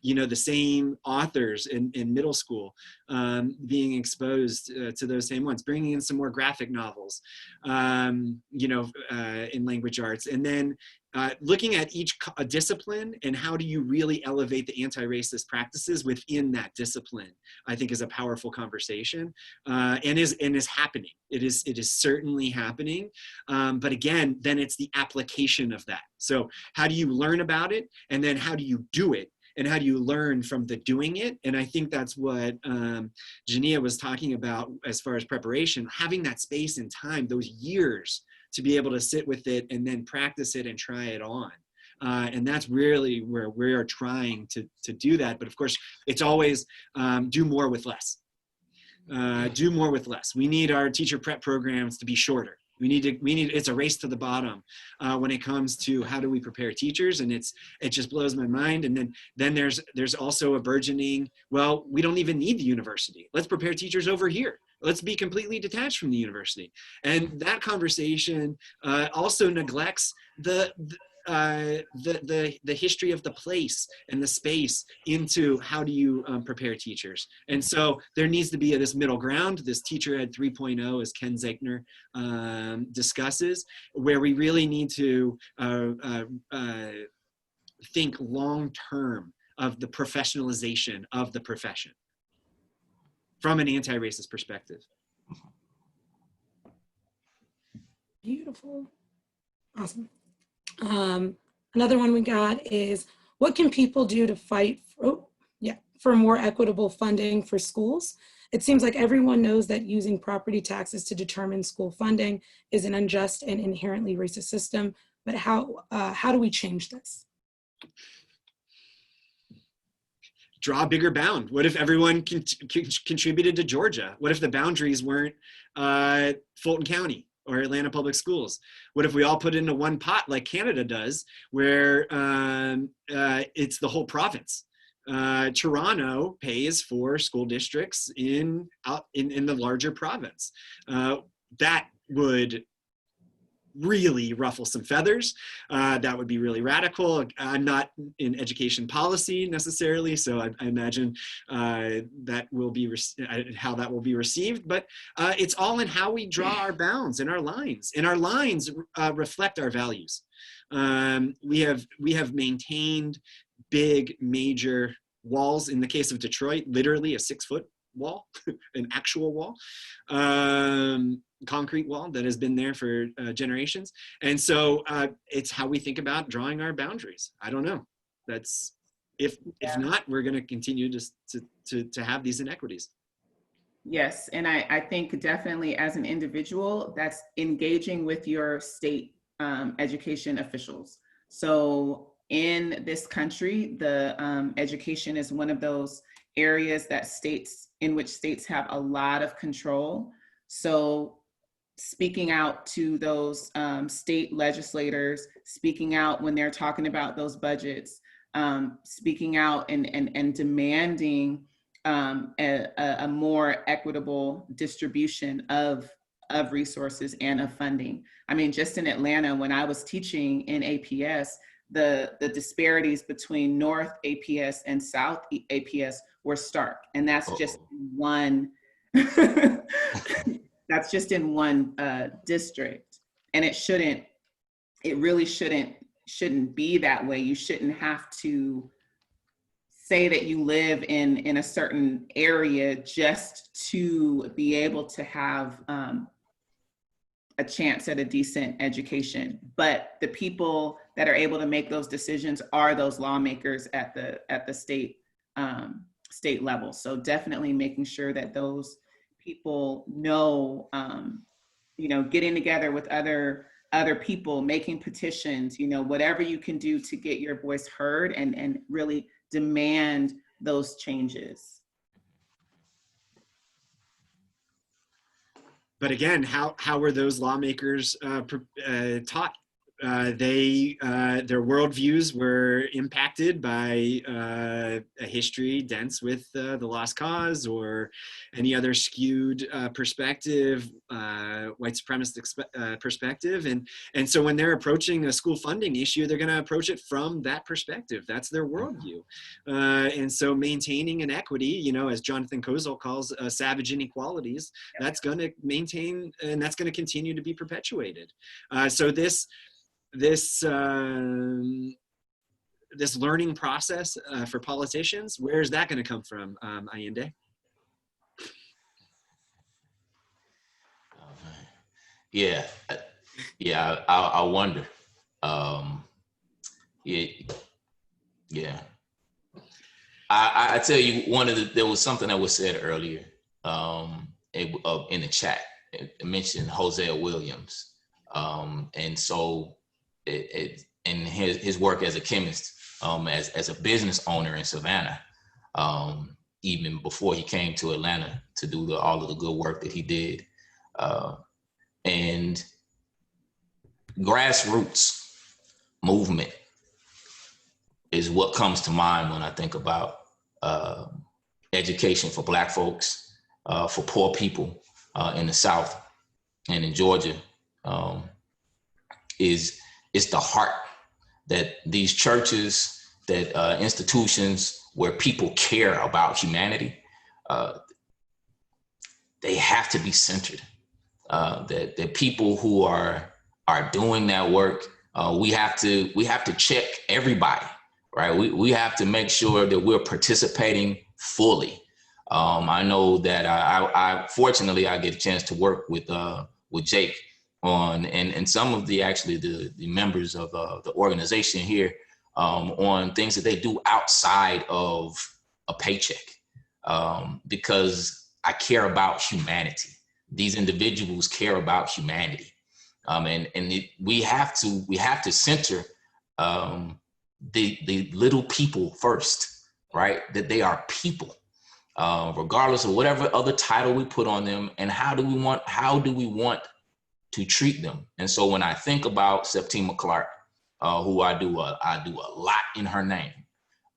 you know, the same authors in middle school, being exposed to those same ones, bringing in some more graphic novels, you know, in language arts. And then looking at each discipline and how do you really elevate the anti-racist practices within that discipline, I think is a powerful conversation, and is happening. It is certainly happening. But again, then it's the application of that. So how do you learn about it? And then how do you do it? And how do you learn from the doing it? And I think that's what Jania was talking about as far as preparation, having that space and time, those years to be able to sit with it and then practice it and try it on. And that's really where we are trying to do that. But of course, it's always do more with less. Do more with less. We need our teacher prep programs to be shorter. It's a race to the bottom when it comes to how do we prepare teachers, and it just blows my mind. And then there's also a burgeoning, well, we don't even need the university. Let's prepare teachers over here. Let's be completely detached from the university. And that conversation also neglects the history of the place and the space into how do you prepare teachers. And so there needs to be this middle ground, this teacher ed 3.0, as Ken Zegner discusses, where we really need to think long-term of the professionalization of the profession from an anti-racist perspective. Beautiful. Awesome. Another one we got is, what can people do to fight for more equitable funding for schools? It seems like everyone knows that using property taxes to determine school funding is an unjust and inherently racist system, but how do we change this? Draw a bigger bound. What if everyone contributed to Georgia? What if the boundaries weren't Fulton County or Atlanta Public Schools? What if we all put it into one pot like Canada does, where it's the whole province? Toronto pays for school districts in the larger province. That would really ruffle some feathers. That would be really radical. I'm not in education policy necessarily, so I imagine that will be how that will be received. But it's all in how we draw our bounds and our lines, and our lines reflect our values. We have maintained big major walls. In the case of Detroit, literally a 6-foot wall, an actual wall. Concrete wall that has been there for generations. And so it's how we think about drawing our boundaries. I don't know. That's, if not, we're going to continue to have these inequities. Yes, and I think definitely as an individual, that's engaging with your state education officials. So in this country, the education is one of those areas that in which states have a lot of control. So speaking out to those state legislators, speaking out when they're talking about those budgets, speaking out and demanding a more equitable distribution of resources and of funding. I mean, just in Atlanta, when I was teaching in APS, the disparities between North APS and South APS were stark. And that's just one, that's just in one district. And it really shouldn't be that way. You shouldn't have to say that you live in a certain area just to be able to have a chance at a decent education. But the people that are able to make those decisions are those lawmakers at the state level. So definitely making sure that those people know, getting together with other people, making petitions, whatever you can do to get your voice heard and really demand those changes. But again, how were those lawmakers taught? Their worldviews were impacted by a history dense with the lost cause or any other skewed perspective, white supremacist perspective. And so when they're approaching a school funding issue, they're going to approach it from that perspective. That's their worldview. And so maintaining inequity, as Jonathan Kozol calls savage inequalities, that's going to maintain, and that's going to continue to be perpetuated. So this learning process for politicians, where is that going to come from, Ayinde? Yeah, I wonder. Yeah. I tell you, there was something that was said earlier in the chat. It mentioned Hosea Williams, and so. And his work as a chemist, as a business owner in Savannah, even before he came to Atlanta to do all of the good work that he did. And grassroots movement is what comes to mind when I think about education for Black folks, for poor people in the South and in Georgia. It's the heart that these churches, that institutions where people care about humanity, they have to be centered. That people who are doing that work, we have to check everybody, right? We have to make sure that we're participating fully. I know that I fortunately I get a chance to work with Jake on and some of the members of the organization here on things that they do outside of a paycheck, because I care about humanity. These individuals care about humanity, we have to center the little people first, right? That they are people, regardless of whatever other title we put on them. And how do we want to treat them. And so when I think about Septima Clark, who I do a lot in her name.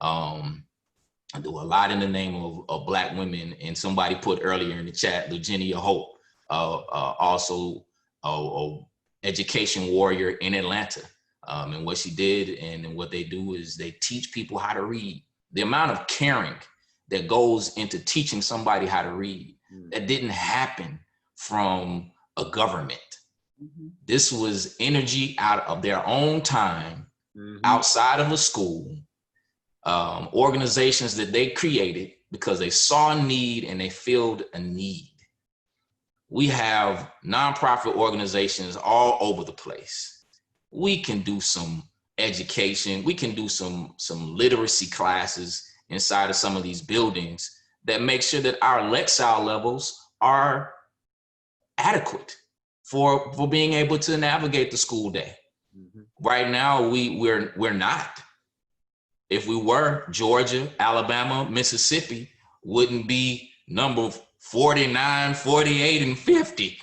I do a lot in the name of Black women, and somebody put earlier in the chat, Jania Hoover, also a education warrior in Atlanta. And what she did and what they do is they teach people how to read. The amount of caring that goes into teaching somebody how to read, that didn't happen from a government. This was energy out of their own time, outside of a school, organizations that they created because they saw a need and they filled a need. We have nonprofit organizations all over the place. We can do some education. We can do some literacy classes inside of some of these buildings that make sure that our Lexile levels are adequate for being able to navigate the school day. Right now, we're not. If we were, Georgia, Alabama, Mississippi wouldn't be number 49, 48, and 50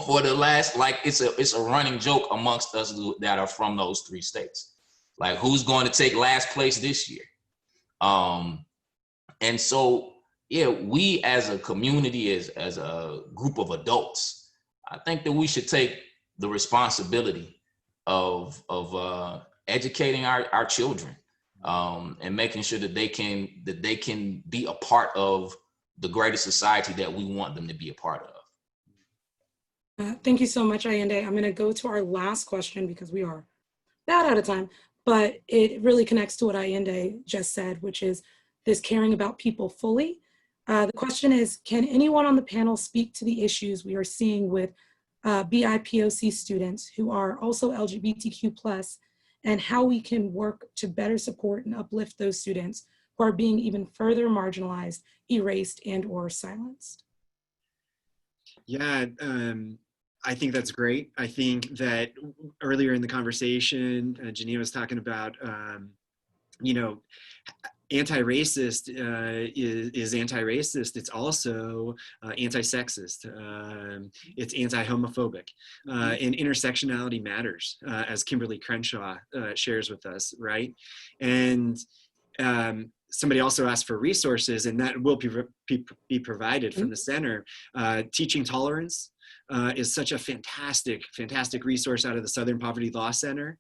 for the last, like it's a running joke amongst us that are from those 3 states. Like, who's going to take last place this year? And so, yeah, we as a community, as a group of adults, I think that we should take the responsibility of educating our children, and making sure that they can be a part of the greater society that we want them to be a part of. Thank you so much, Ayinde. I'm going to go to our last question because we are about out of time, but it really connects to what Ayinde just said, which is this caring about people fully. The question is, can anyone on the panel speak to the issues we are seeing with BIPOC students who are also LGBTQ+, and how we can work to better support and uplift those students who are being even further marginalized, erased, and or silenced? Yeah, I think that's great. I think that earlier in the conversation, Jania was talking about, anti-racist is anti-racist. It's also anti-sexist. It's anti-homophobic. And intersectionality matters, as Kimberly Crenshaw shares with us, right? And somebody also asked for resources, and that will be provided from the center. Teaching Tolerance is such a fantastic resource out of the Southern Poverty Law Center.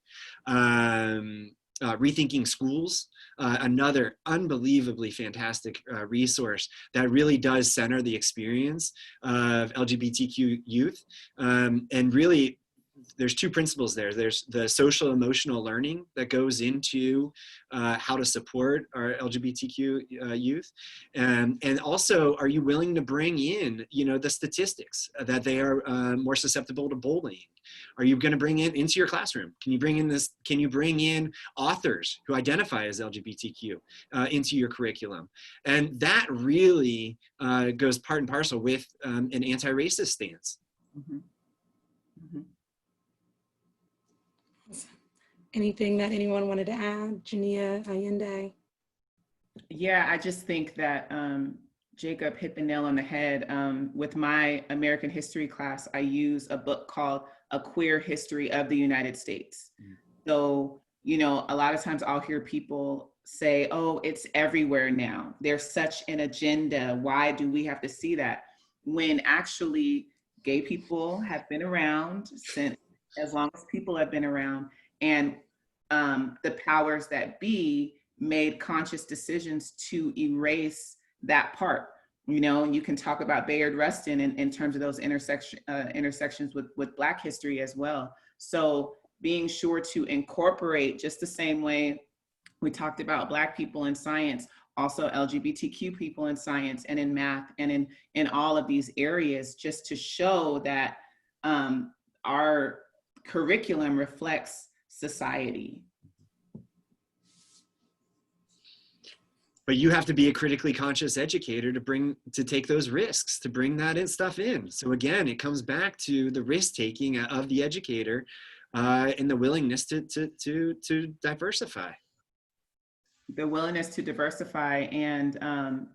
Rethinking Schools, another unbelievably fantastic resource that really does center the experience of LGBTQ youth. And really, there's 2 principles there. There's the social emotional learning that goes into how to support our LGBTQ youth. And also, are you willing to bring in, the statistics that they are more susceptible to bullying? Are you going to bring it into your classroom? Can you bring in authors who identify as LGBTQ into your curriculum? And that really goes part and parcel with an anti-racist stance. Anything that anyone wanted to add? Jania, Ayinde? Yeah, I just think that Jacob hit the nail on the head. With my American history class, I use a book called A Queer History of the United States. So, a lot of times I'll hear people say, oh, it's everywhere now. There's such an agenda. Why do we have to see that? When actually gay people have been around since as long as people have been around, and the powers that be made conscious decisions to erase that part. You can talk about Bayard Rustin in terms of those intersections with Black history as well. So being sure to incorporate, just the same way we talked about Black people in science, also LGBTQ people in science and in math and in all of these areas, just to show that our curriculum reflects society. But you have to be a critically conscious educator to take those risks, to bring that stuff in. So again, it comes back to the risk taking of the educator and the willingness to diversify. The willingness to diversify, and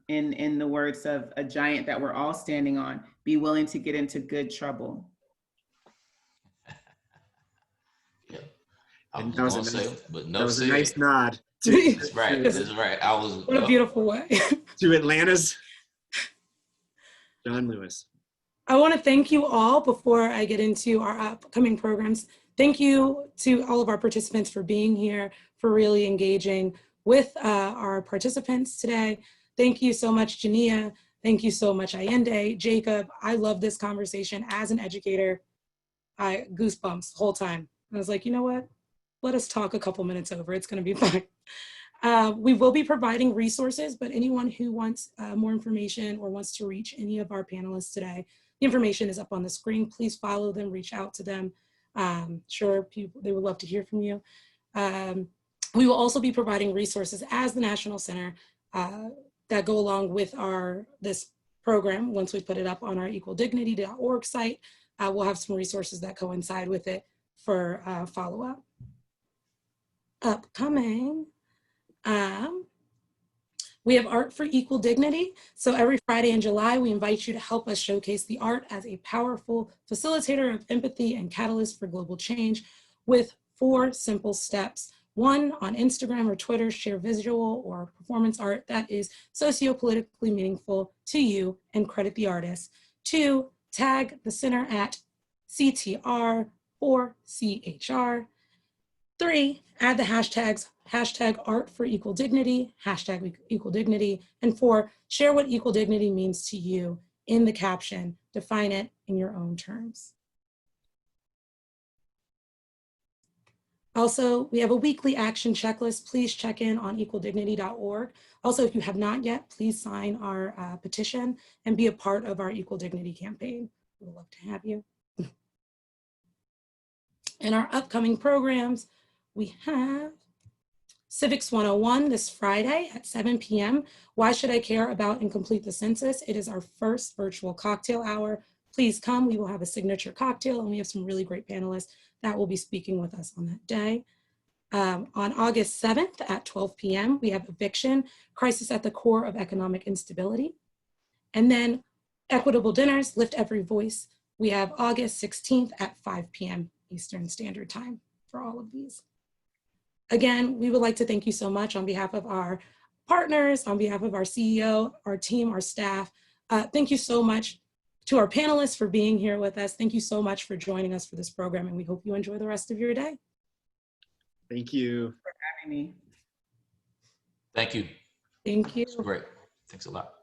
in the words of a giant that we're all standing on, be willing to get into good trouble. I And was that was gonna a say, nice, but that no was a said. nice nod That's right. Yes. That's right. I was. What a beautiful way. to Atlanta's John Lewis. I want to thank you all before I get into our upcoming programs. Thank you to all of our participants for being here, for really engaging with our participants today. Thank you so much, Jania. Thank you so much, Ayinde, Jacob. I love this conversation as an educator. I goosebumps the whole time. I was like, you know what? Let us talk a couple minutes over. It's going to be fine. We will be providing resources, but anyone who wants more information or wants to reach any of our panelists today, the information is up on the screen. Please follow them, reach out to them. Sure, they would love to hear from you. We will also be providing resources as the National Center that go along with this program. Once we put it up on our equaldignity.org site, we'll have some resources that coincide with it for follow-up. Upcoming. We have Art for Equal Dignity. So every Friday in July, we invite you to help us showcase the art as a powerful facilitator of empathy and catalyst for global change with 4 simple steps. 1, on Instagram or Twitter, share visual or performance art that is socio-politically meaningful to you and credit the artist. 2, tag the center at CTR or CHR. 3, add the hashtags #Art for Equal Dignity, #Equal Dignity, and 4, share what equal dignity means to you in the caption. Define it in your own terms. Also, we have a weekly action checklist. Please check in on equaldignity.org. Also, if you have not yet, please sign our petition and be a part of our Equal Dignity campaign. We would love to have you. In our upcoming programs, we have Civics 101 this Friday at 7 p.m. Why should I care about and complete the census? It is our first virtual cocktail hour. Please come. We will have a signature cocktail, and we have some really great panelists that will be speaking with us on that day. On August 7th at 12 p.m., we have Eviction, Crisis at the Core of Economic Instability. And then Equitable Dinners, Lift Every Voice. We have August 16th at 5 p.m. Eastern Standard Time for all of these. Again, we would like to thank you so much on behalf of our partners, on behalf of our CEO, our team, our staff. Thank you so much to our panelists for being here with us. Thank you so much for joining us for this program, and we hope you enjoy the rest of your day. Thank you For having me. Thank you. Thank you. That's great. Thanks a lot.